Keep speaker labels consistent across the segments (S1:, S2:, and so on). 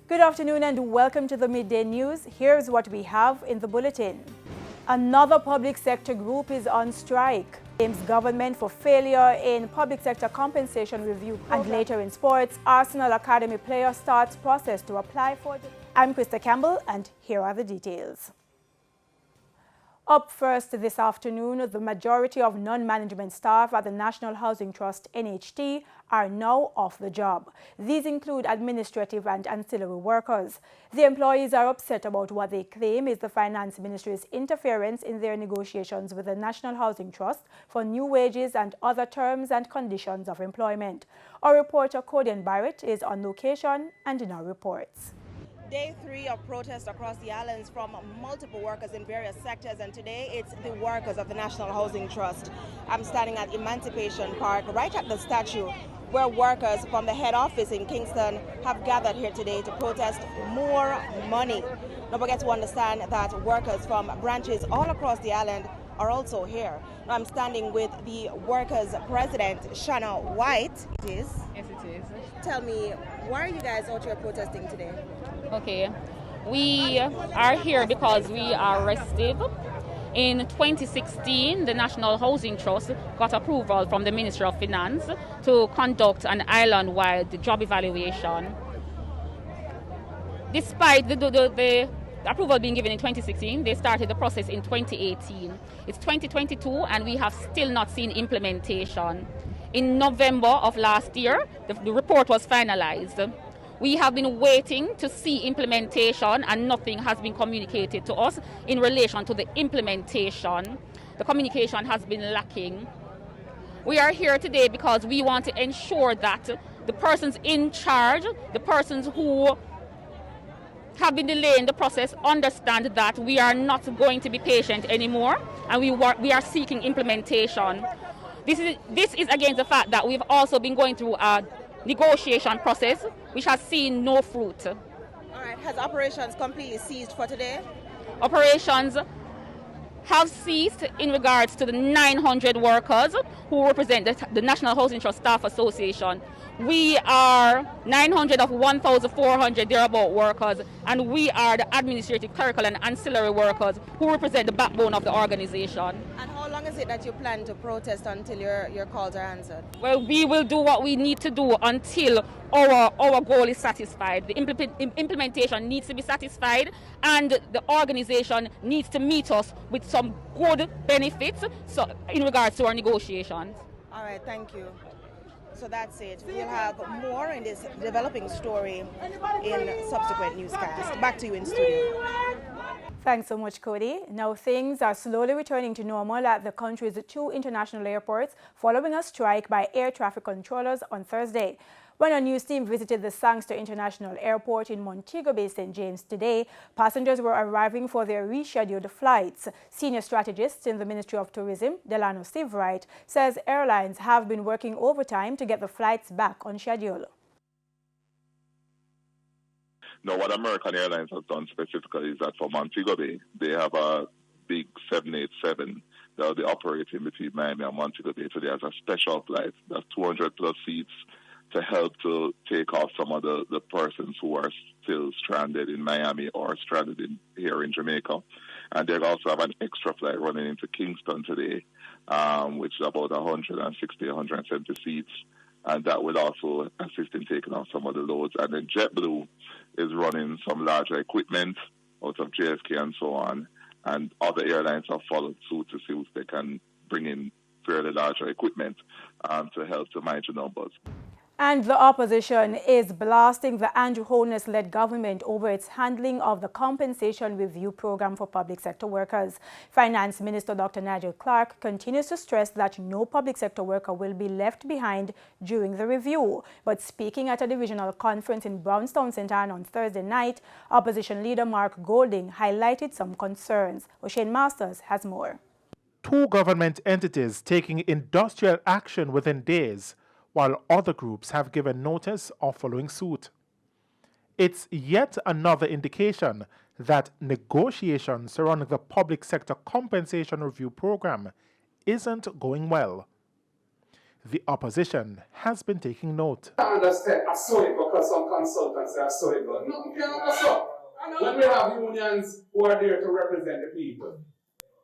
S1: Good afternoon and welcome to the Midday News. Here's what we have in the bulletin. Another public sector group is on strike. Blames government for failure in public sector compensation review. And later in sports, Arsenal Academy player starts process to apply for the... I'm Krista Campbell and here are the details. Up first this afternoon, the majority of non-management staff at the National Housing Trust NHT are now off the job. These include administrative and ancillary workers. The employees are upset about what they claim is the Finance Ministry's interference in their negotiations with the National Housing Trust for new wages and other terms and conditions of employment. Our reporter Codian Barrett is on location and in our reports.
S2: Day 3 of protests across the islands from multiple workers in various sectors, and today it's the workers of the National Housing Trust. I'm standing at Emancipation Park, right at the statue, where workers from the head office in Kingston have gathered here today to protest more money. Don't forget to understand that workers from branches all across the island are also here. Now I'm standing with the workers' president, Shanna White. It is?
S3: Yes, it is.
S2: Tell me, why are you guys out here protesting today?
S3: Okay, we are here because we are restive. In 2016, the National Housing Trust got approval from the Ministry of Finance to conduct an island-wide job evaluation. Despite the approval being given in 2016, they started the process in 2018. It's 2022 and we have still not seen implementation. In November of last year, the report was finalized. We have been waiting to see implementation and nothing has been communicated to us in relation to the implementation. The communication has been lacking. We are here today because we want to ensure that the persons in charge, the persons who have been delaying the process, understand that we are not going to be patient anymore and we are seeking implementation. This is against the fact that we've also been going through a negotiation process which has seen no fruit.
S2: All right, has operations completely ceased for today?
S3: Operations have ceased in regards to the 900 workers who represent the National Housing Trust Staff Association. We are 900 of 1,400 thereabout workers, and we are the administrative, clerical and ancillary workers who represent the backbone of the organization.
S2: And how long is it that you plan to protest until your calls are answered?
S3: Well, we will do what we need to do until our goal is satisfied. The implementation needs to be satisfied and the organization needs to meet us with some good benefits in regards to our negotiations.
S2: All right, thank you. So that's it. We'll have more in this developing story in subsequent newscasts. Back to you in studio.
S1: Thanks so much, Cody. Now things are slowly returning to normal at the country's 2 international airports following a strike by air traffic controllers on Thursday. When a news team visited the Sangster International Airport in Montego Bay, St. James today, passengers were arriving for their rescheduled flights. Senior strategist in the Ministry of Tourism, Delano Sivright, says airlines have been working overtime to get the flights back on schedule.
S4: Now, what American Airlines has done specifically is that for Montego Bay, they have a big 787 that will be operating between Miami and Montego Bay today as a special flight. That's 200 plus seats to help to take off some of the persons who are still stranded in Miami or stranded here in Jamaica. And they'll also have an extra flight running into Kingston today, which is about 160, 170 seats. And that will also assist in taking off some of the loads. And then JetBlue is running some larger equipment out of JFK and so on. And other airlines have followed suit to see if they can bring in fairly larger equipment to help to manage the numbers.
S1: And the opposition is blasting the Andrew Holness-led government over its handling of the compensation review program for public sector workers. Finance Minister Dr. Nigel Clark continues to stress that no public sector worker will be left behind during the review. But speaking at a divisional conference in Brownstown, St. Anne on Thursday night, opposition leader Mark Golding highlighted some concerns. O'Shane Masters has more.
S5: 2 government entities taking industrial action within days, while other groups have given notice of following suit. It's yet another indication that negotiations surrounding the public sector compensation review program isn't going well. The opposition has been taking note.
S6: I understand. I saw it because some consultants say I saw it, but no, when we have unions who are there to represent the people,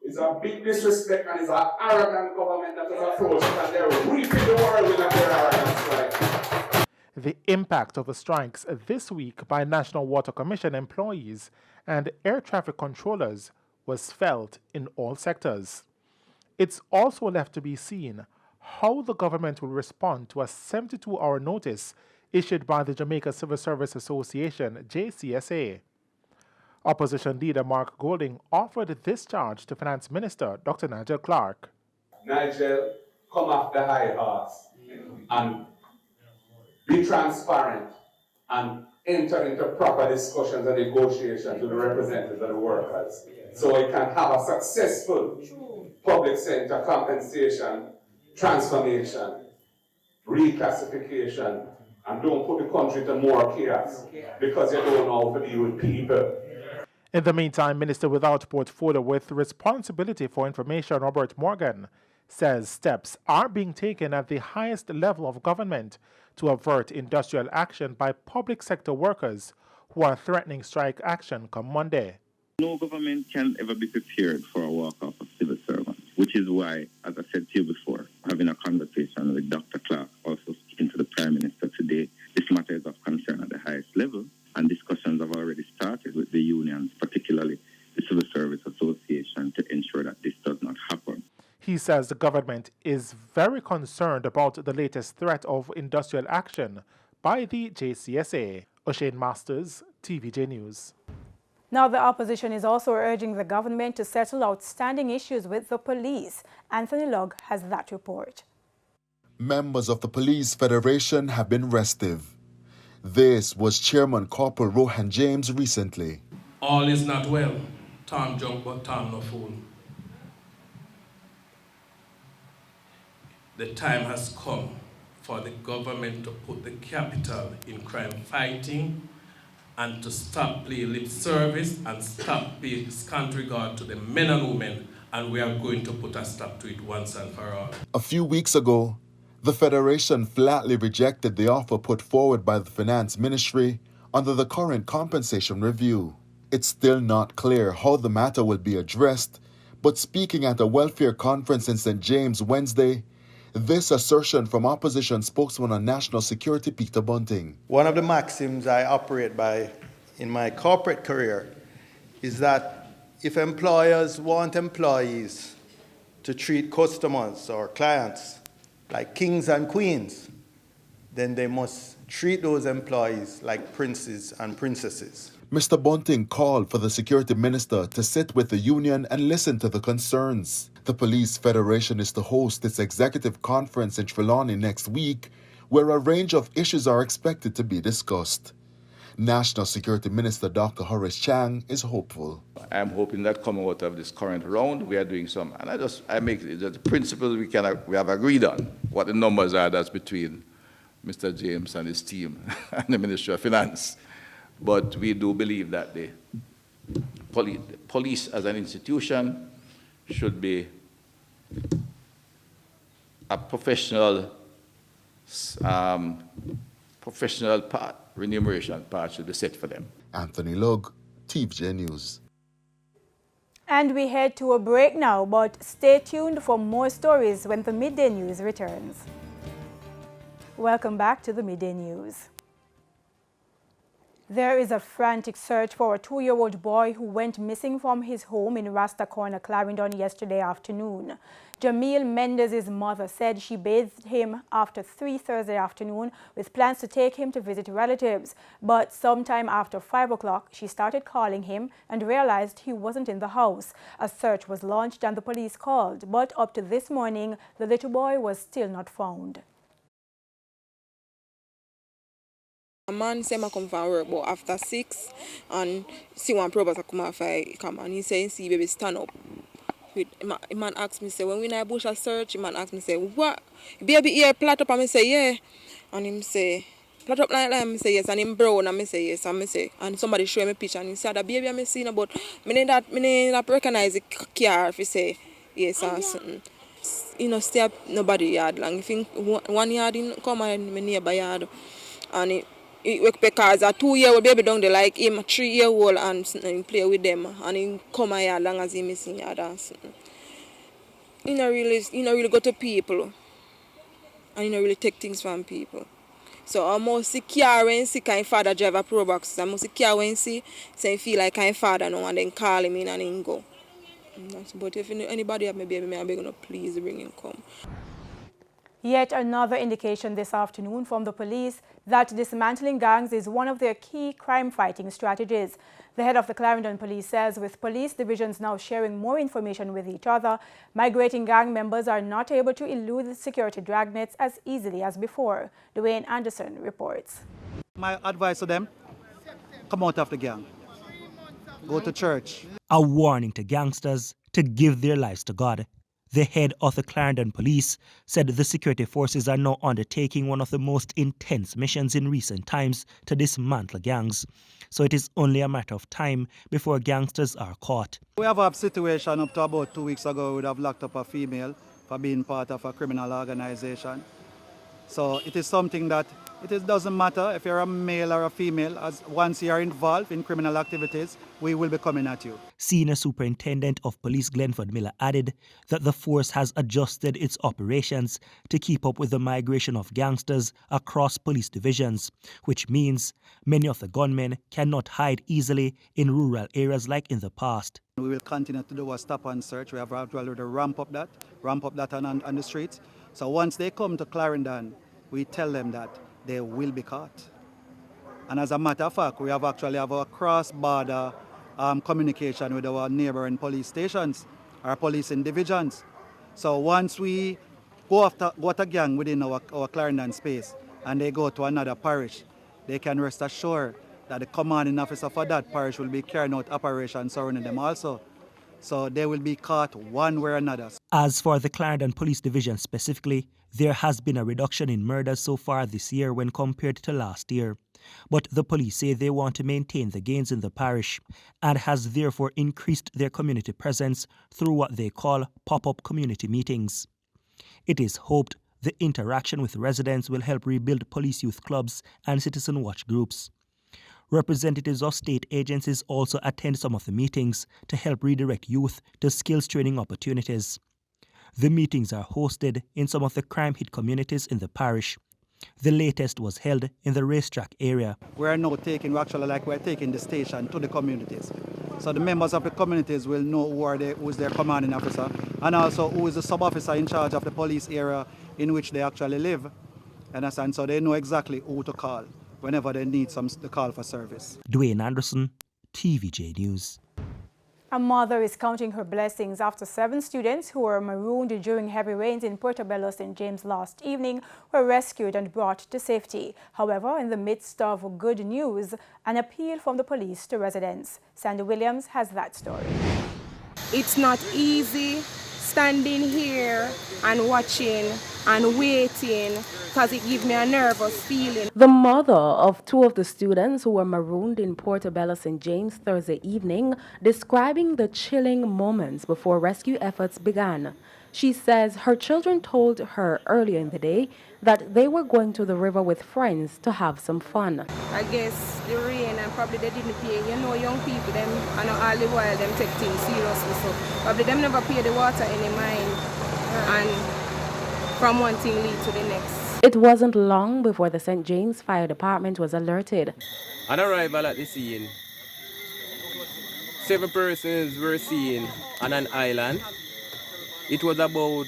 S6: it's a big disrespect and it's an arrogant government that has approached it and they're reaping the world with their arrogance. Right?
S5: The impact of the strikes this week by National Water Commission employees and air traffic controllers was felt in all sectors. It's also left to be seen how the government will respond to a 72-hour notice issued by the Jamaica Civil Service Association, JCSA. Opposition leader Mark Golding offered this charge to Finance Minister Dr. Nigel Clark.
S6: Nigel, come off the high horse and be transparent and enter into proper discussions and negotiations with the representatives of the workers so we can have a successful public sector compensation, transformation, reclassification, and don't put the country to more chaos because you don't know how to deal with people.
S5: In the meantime, Minister without portfolio with responsibility for information, Robert Morgan, says steps are being taken at the highest level of government to avert industrial action by public sector workers who are threatening strike action come Monday.
S7: No government can ever be prepared for a walk-off of civil servants, which is why, as I said to you before, having a conversation with Dr. Clark, also speaking to the Prime Minister today, this matter is of concern at the highest level, and discussions have already started with the unions, particularly the Civil Service Association, to ensure that this does not happen.
S5: He says the government is very concerned about the latest threat of industrial action by the JCSA. O'Shane Masters, TVJ News.
S1: Now, the opposition is also urging the government to settle outstanding issues with the police. Anthony Logg has that report.
S8: Members of the Police Federation have been restive. This was Chairman Corporal Rohan James recently.
S9: All is not well. Time jump, but time no fool. The time has come for the government to put the capital in crime fighting and to stop playing lip service and stop paying scant regard to the men and women, and we are going to put a stop to it once and for all.
S8: A few weeks ago, the Federation flatly rejected the offer put forward by the Finance Ministry under the current compensation review. It's still not clear how the matter will be addressed, but speaking at a welfare conference in St. James Wednesday, this assertion from opposition spokesman on national security, Peter Bunting.
S10: One of the maxims I operate by in my corporate career is that if employers want employees to treat customers or clients like kings and queens, then they must treat those employees like princes and princesses.
S8: Mr. Bunting called for the security minister to sit with the union and listen to the concerns. The Police Federation is to host its executive conference in Trelawney next week, where a range of issues are expected to be discussed. National Security Minister Dr. Horace Chang is hopeful.
S11: I'm hoping that coming out of this current round, we are doing some, and I make the principles we have agreed on, what the numbers are that's between Mr. James and his team and the Ministry of Finance. But we do believe that the police as an institution should be a professional part, remuneration part should be set for them.
S8: Anthony Logg, TVJ News.
S1: And we head to a break now, but stay tuned for more stories when the Midday News returns. Welcome back to the Midday News. There is a frantic search for a 2-year-old boy who went missing from his home in Rasta Corner, Clarendon yesterday afternoon. Jamil Mendez's mother said she bathed him after 3 Thursday afternoon with plans to take him to visit relatives. But sometime after 5 o'clock, she started calling him and realized he wasn't in the house. A search was launched and the police called, but up to this morning, the little boy was still not found.
S12: A man say I come from work but after 6 and see one probably come after I come and he say see baby stand up. The man ask me say when we in a bush a search, the man ask me say what baby here plat up and I say yeah, and him say plat up like that and I say yes and him brown and I say yes and I say and somebody show me a picture and he said that baby I seen but me need that recognize the car if he say yes or something. stay up nobody yard long. If one yard in come and my neighbor yard and it because a 2-year-old baby down there like him 3-year-old and play with them and he come a yard long as he missing yard and something. He not really go to people and he not really take things from people. So I must see care when see kind father drive a pro box. I must see care when see say feel like kind father now and then call him in and then go. But if anybody have my baby, I'm begging please bring him come.
S1: Yet another indication this afternoon from the police that dismantling gangs is one of their key crime-fighting strategies. The head of the Clarendon Police says with police divisions now sharing more information with each other, migrating gang members are not able to elude the security dragnets as easily as before. Dwayne Anderson reports.
S10: My advice to them, come out of the gang. Go to church.
S13: A warning to gangsters to give their lives to God. The head of the Clarendon Police said the security forces are now undertaking one of the most intense missions in recent times to dismantle gangs. So it is only a matter of time before gangsters are caught.
S10: We have a situation up to about 2 weeks ago. We would have locked up a female for being part of a criminal organization. So it is something that it doesn't matter if you're a male or a female, as once you are involved in criminal activities, we will be coming at you.
S13: Senior Superintendent of Police Glenford Miller added that the force has adjusted its operations to keep up with the migration of gangsters across police divisions, which means many of the gunmen cannot hide easily in rural areas like in the past.
S10: We will continue to do a stop and search. We have already ramp up that on the streets. So once they come to Clarendon, we tell them that they will be caught. And as a matter of fact, we actually have a cross-border communication with our neighboring police stations, our policing divisions. So once we go to gang within our Clarendon space and they go to another parish, they can rest assured that the commanding officer for that parish will be carrying out operations surrounding them also. So they will be caught one way or another.
S13: As for the Clarendon Police Division specifically, there has been a reduction in murders so far this year when compared to last year. But the police say they want to maintain the gains in the parish and has therefore increased their community presence through what they call pop-up community meetings. It is hoped the interaction with residents will help rebuild police youth clubs and citizen watch groups. Representatives of state agencies also attend some of the meetings to help redirect youth to skills training opportunities. The meetings are hosted in some of the crime-hit communities in the parish. The latest was held in the racetrack area.
S10: We're taking the station to the communities. So the members of the communities will know who is their commanding officer and also who is the sub-officer in charge of the police area in which they actually live. And so they know exactly who to call whenever they need the call for service.
S13: Dwayne Anderson, TVJ News.
S1: A mother is counting her blessings after 7 students who were marooned during heavy rains in Portobello, St. James last evening were rescued and brought to safety. However, in the midst of good news, an appeal from the police to residents. Sandy Williams has that story.
S14: It's not easy standing here and watching and waiting because it gives me a nervous feeling.
S15: The mother of 2 of the students who were marooned in Portobello, St. James Thursday evening, describing the chilling moments before rescue efforts began. She says her children told her earlier in the day that they were going to the river with friends to have some fun.
S14: I guess the rain and probably they didn't pay, young people, them, and all the while them take things seriously, so probably them never pay the water any mind, and from one thing lead to the next.
S15: It wasn't long before the St. James Fire Department was alerted.
S16: On arrival at the scene, 7 persons were seen on an island. It was about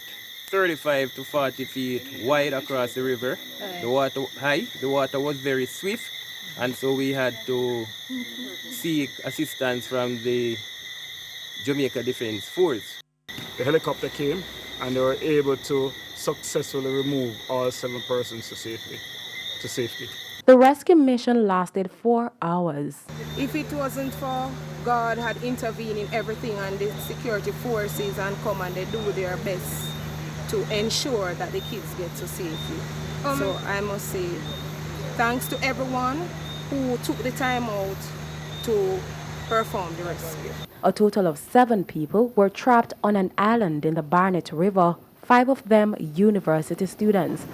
S16: 35 to 40 feet wide across the river. The water high, the water was very swift, and so we had to seek assistance from the Jamaica Defense Force.
S17: The helicopter came and they were able to successfully remove all 7 persons to safety.
S15: The rescue mission lasted 4 hours.
S14: If it wasn't for God had intervened in everything and the security forces and come and they do their best to ensure that the kids get to safety. So I must say thanks to everyone who took the time out to perform the rescue.
S15: A total of 7 people were trapped on an island in the Barnett River. 5 of them university students.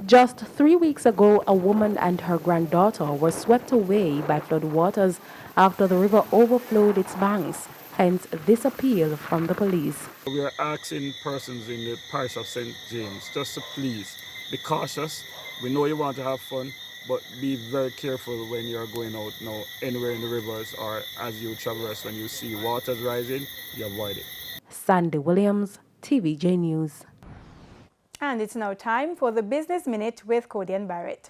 S15: Just 3 weeks ago, a woman and her granddaughter were swept away by floodwaters after the river overflowed its banks, hence this appeal from the police.
S17: We are asking persons in the parish of St. James just to please be cautious. We know you want to have fun, but be very careful when you're going out now anywhere in the rivers or as you traverse when you see waters rising, you avoid it.
S15: Sandy Williams, TVJ News.
S1: And it's now time for the Business Minute with Cody and Barrett.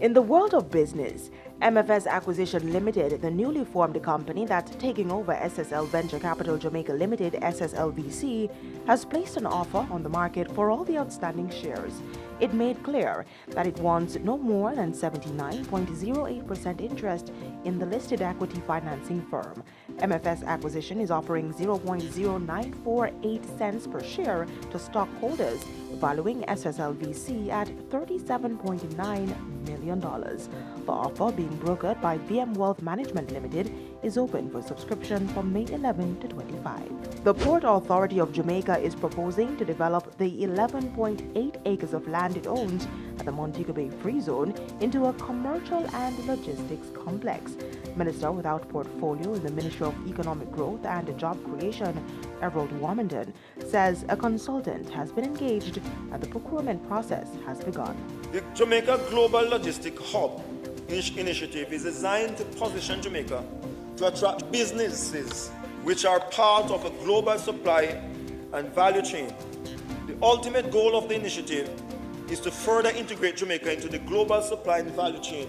S18: In the world of business, MFS Acquisition Limited, the newly formed company that's taking over SSL Venture Capital Jamaica Limited, SSLVC, has placed an offer on the market for all the outstanding shares. It made clear that it wants no more than 79.08% interest in the listed equity financing firm. MFS Acquisition is offering 0.0948 cents per share to stockholders, valuing SSLVC at $37.9 million. The offer, being brokered by BM Wealth Management Limited, is open for subscription from May 11 to 25. The Port Authority of Jamaica is proposing to develop the 11.8 acres of land it owns at the Montego Bay Free Zone into a commercial and logistics complex. Minister without portfolio in the Ministry of Economic Growth and Job Creation, Everald Warmington, says a consultant has been engaged and the procurement process has begun.
S19: The Jamaica Global Logistic Hub initiative is designed to position Jamaica to attract businesses which are part of a global supply and value chain. The ultimate goal of the initiative is to further integrate Jamaica into the global supply and value chain,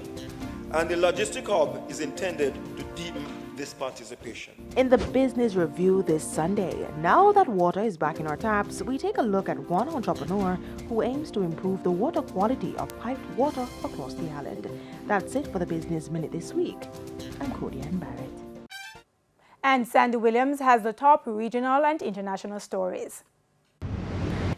S19: and the Logistic Hub is intended to deepen this participation.
S18: In the Business Review this Sunday, now that water is back in our taps, we take a look at one entrepreneur who aims to improve the water quality of piped water across the island. That's it for the Business Minute this week. I'm Cody Ann Barrett.
S1: And Sandy Williams has the top regional and international stories.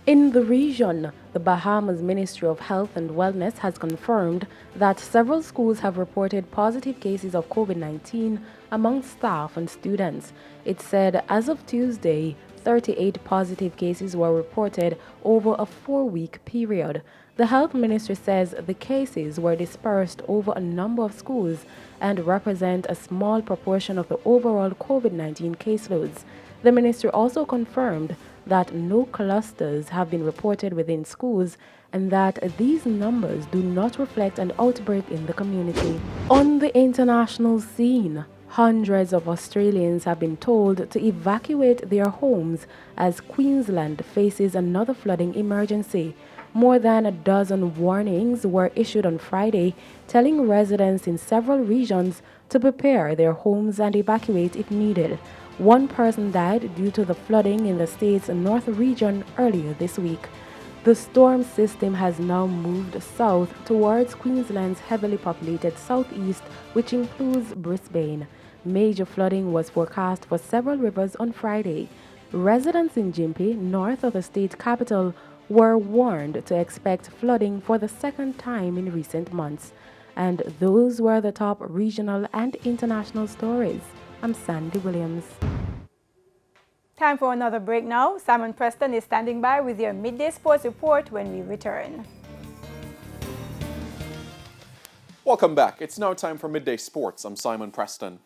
S15: In the region, the Bahamas Ministry of Health and Wellness has confirmed that several schools have reported positive cases of COVID-19 among staff and students. It said as of Tuesday, 38 positive cases were reported over a 4-week period. The health ministry says the cases were dispersed over a number of schools and represent a small proportion of the overall COVID-19 caseloads. The ministry also confirmed that no clusters have been reported within schools and that these numbers do not reflect an outbreak in the community. On the international scene, hundreds of Australians have been told to evacuate their homes as Queensland faces another flooding emergency. More than a dozen warnings were issued on Friday, telling residents in several regions to prepare their homes and evacuate if needed. One person died due to the flooding in the state's north region earlier this week. The storm system has now moved south towards Queensland's heavily populated southeast, which includes Brisbane. Major flooding was forecast for several rivers on Friday. Residents in Gympie, north of the state capital, were warned to expect flooding for the second time in recent months. And those were the top regional and international stories. I'm Sandy Williams.
S1: Time for another break now. Simon Preston is standing by with your midday sports report when we return.
S20: Welcome back. It's now time for Midday Sports. I'm Simon Preston.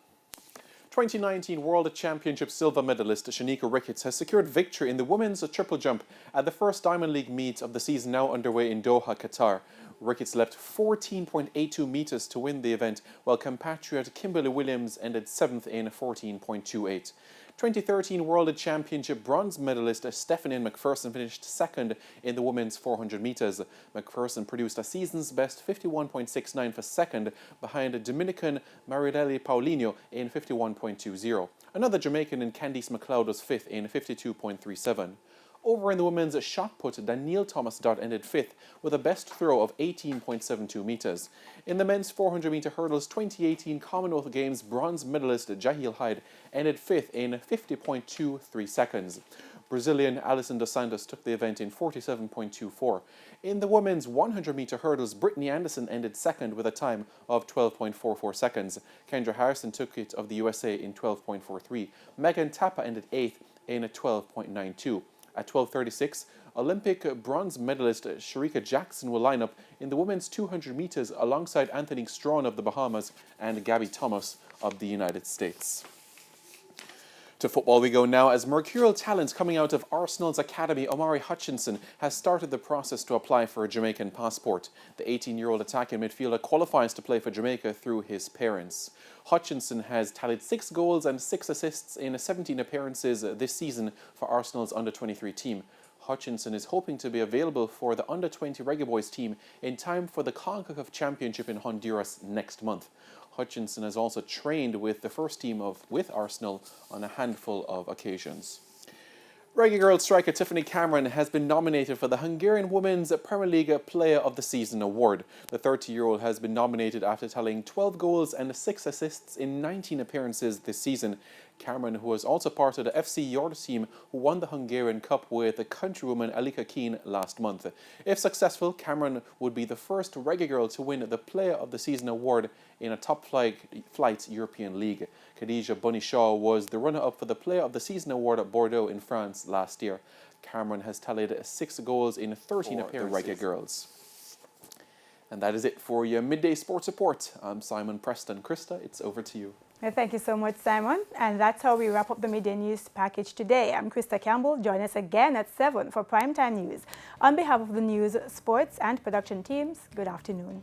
S20: 2019 World Championship silver medalist Shanika Ricketts has secured victory in the women's triple jump at the first Diamond League meet of the season now underway in Doha, Qatar. Ricketts leapt 14.82 meters to win the event, while compatriot Kimberly Williams ended 7th in 14.28. 2013 World Championship bronze medalist Stephanie McPherson finished 2nd in the women's 400 meters. McPherson produced a season's best 51.69 for 2nd, behind Dominican Marileli Paulinho in 51.20. Another Jamaican in Candice McLeod was 5th in 52.37. Over in the women's shot put, Danielle Thomas-Dodd ended 5th with a best throw of 18.72 meters. In the men's 400-meter hurdles, 2018 Commonwealth Games bronze medalist Jahil Hyde ended 5th in 50.23 seconds. Brazilian Alison dos Santos took the event in 47.24. In the women's 100-meter hurdles, Brittany Anderson ended 2nd with a time of 12.44 seconds. Kendra Harrison took it of the USA in 12.43. Megan Tappa ended 8th in 12.92. At 12:36, Olympic bronze medalist Sharika Jackson will line up in the women's 200 meters alongside Anthony Strawn of the Bahamas and Gabby Thomas of the United States. To football we go now, as mercurial talent coming out of Arsenal's academy, Omari Hutchinson, has started the process to apply for a Jamaican passport. The 18-year-old attacking midfielder qualifies to play for Jamaica through his parents. Hutchinson has tallied 6 goals and 6 assists in 17 appearances this season for Arsenal's under-23 team. Hutchinson is hoping to be available for the under-20 Reggae Boys team in time for the CONCACAF Championship in Honduras next month. Hutchinson has also trained with the first team with Arsenal on a handful of occasions. Reggae Girl striker Tiffany Cameron has been nominated for the Hungarian Women's Premier League Player of the Season award. The 30-year-old has been nominated after tallying 12 goals and 6 assists in 19 appearances this season. Cameron, who was also part of the FC Yorda team who won the Hungarian Cup with the countrywoman Alika Keane last month. If successful, Cameron would be the first Reggae Girl to win the Player of the Season award in a top-flight European league. Khadija Bunny Shaw was the runner-up for the Player of the Season award at Bordeaux in France last year. Cameron has tallied 6 goals in 13 appearances. The Reggae Girls. And that is it for your Midday Sports Report. I'm Simon Preston. Krista, it's over to you.
S1: Well, thank you so much, Simon. And that's how we wrap up the Midday News package today. I'm Krista Campbell. Join us again at 7 for Primetime News. On behalf of the news, sports, and production teams, good afternoon.